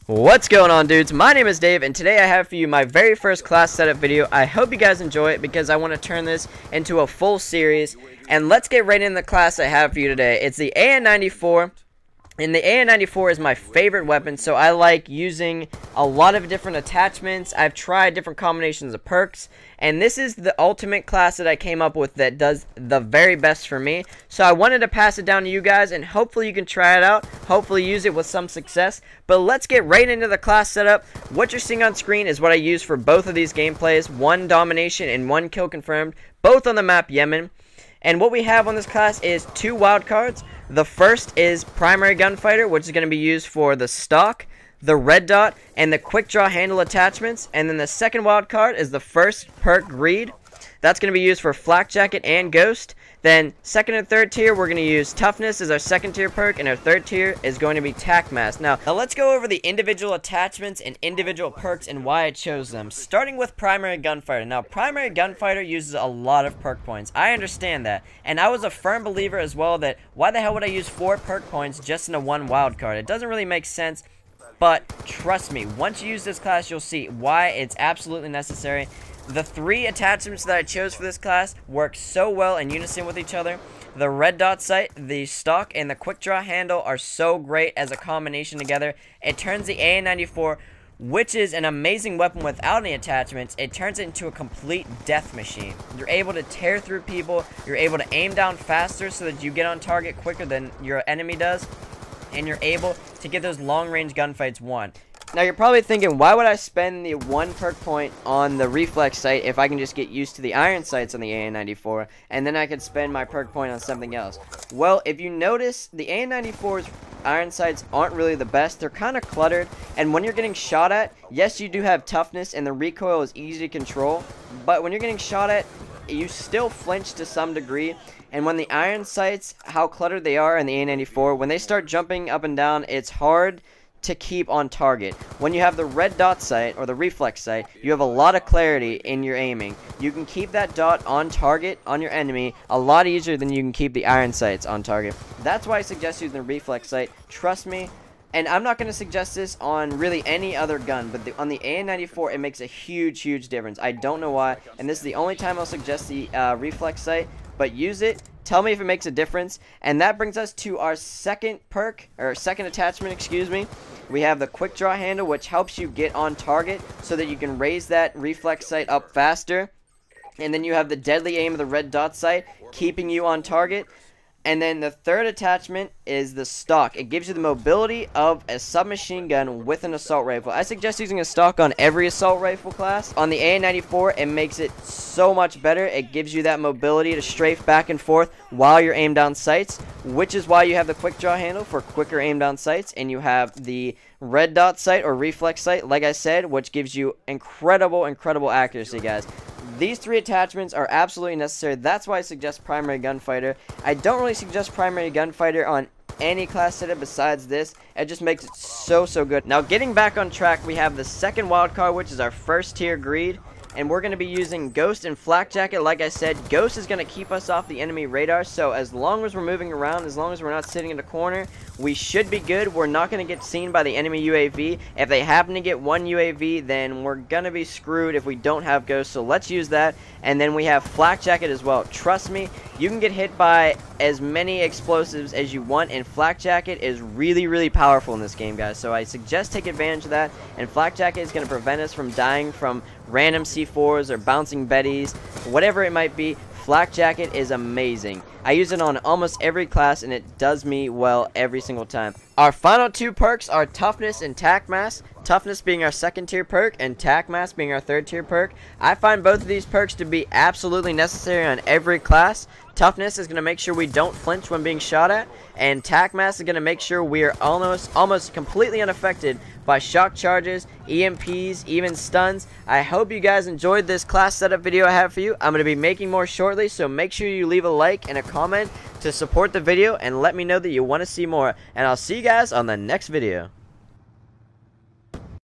What's going on, dudes? My name is Dave, and today I have for you my very first class setup video. I hope you guys enjoy it because I want to turn this into a full series. And let's get right into the class I have for you today. It's the AN-94. And the AN-94 is my favorite weapon, so I like using a lot of different attachments. I've tried different combinations of perks, and this is the ultimate class that I came up with that does the very best for me. So I wanted to pass it down to you guys, and hopefully you can try it out, hopefully use it with some success. But let's get right into the class setup. What you're seeing on screen is what I use for both of these gameplays, one domination and one kill confirmed, both on the map Yemen. And what we have on this class is 2 wild cards. The first is Primary Gunfighter, which is going to be used for the stock, the red dot, and the quick draw handle attachments. And then the second wild card is the first perk Greed. That's going to be used for Flak Jacket and Ghost. Then second and third tier, we're going to use Toughness as our second tier perk, and our third tier is going to be Tac Mask. Now let's go over the individual attachments and individual perks and why I chose them. Starting with Primary Gunfighter. Now, Primary Gunfighter uses a lot of perk points. I understand that, and I was a firm believer as well that why the hell would I use 4 perk points just in a 1 wild card? It doesn't really make sense. But trust me, once you use this class, you'll see why it's absolutely necessary. The 3 attachments that I chose for this class work so well in unison with each other. The red dot sight, the stock, and the quick draw handle are so great as a combination together. It turns the AN-94, which is an amazing weapon without any attachments, it turns it into a complete death machine. You're able to tear through people, you're able to aim down faster so that you get on target quicker than your enemy does, and you're able to get those long-range gunfights won. Now, you're probably thinking, why would I spend the 1 perk point on the reflex sight if I can just get used to the iron sights on the AN-94, and then I could spend my perk point on something else? Well, if you notice, the AN-94's iron sights aren't really the best. They're kind of cluttered, and when you're getting shot at, yes, you do have toughness, and the recoil is easy to control, but when you're getting shot at, you still flinch to some degree. And when the iron sights, how cluttered they are in the AN-94, when they start jumping up and down, it's hard to keep on target. When you have the red dot sight or the reflex sight, you have a lot of clarity in your aiming. You can keep that dot on target on your enemy a lot easier than you can keep the iron sights on target. That's why I suggest using the reflex sight. Trust me. And I'm not going to suggest this on really any other gun, but on the AN-94, it makes a huge, huge difference. I don't know why, and this is the only time I'll suggest the reflex sight, but use it. Tell me if it makes a difference. And that brings us to our second perk, or second attachment, excuse me. We have the quick draw handle, which helps you get on target so that you can raise that reflex sight up faster. And then you have the deadly aim of the red dot sight, keeping you on target. And then the third attachment is the stock. It gives you the mobility of a submachine gun with an assault rifle. I suggest using a stock on every assault rifle class. On the AN-94, it makes it so much better. It gives you that mobility to strafe back and forth while you're aimed down sights, which is why you have the quick draw handle for quicker aim down sights, and you have the red dot sight or reflex sight, like I said, which gives you incredible accuracy, guys. These 3 attachments are absolutely necessary. That's why I suggest Primary Gunfighter. I don't really suggest Primary Gunfighter on any class setup besides this. It just makes it so good. Now, getting back on track, we have the second wildcard, which is our first tier Greed. And we're going to be using Ghost and Flak Jacket. Like I said, Ghost is going to keep us off the enemy radar. So as long as we're moving around, as long as we're not sitting in a corner, we should be good. We're not going to get seen by the enemy UAV. If they happen to get 1 UAV, then we're going to be screwed if we don't have Ghost. So let's use that. And then we have Flak Jacket as well. Trust me, you can get hit by as many explosives as you want, and Flak Jacket is really powerful in this game, guys. So I suggest take advantage of that. And Flak Jacket is going to prevent us from dying from random C4s or bouncing Bettys, whatever it might be. Flak Jacket is amazing. I use it on almost every class, and it does me well every single time. Our final 2 perks are Toughness and Tac Mask. Toughness being our second tier perk, and Tac Mask being our third tier perk. I find both of these perks to be absolutely necessary on every class. Toughness is going to make sure we don't flinch when being shot at, and Tac Mask is going to make sure we are almost completely unaffected by shock charges, EMPs, even stuns. I hope you guys enjoyed this class setup video I have for you. I'm going to be making more shortly, so make sure you leave a like and a comment to support the video and let me know that you want to see more. And I'll see you guys on the next video.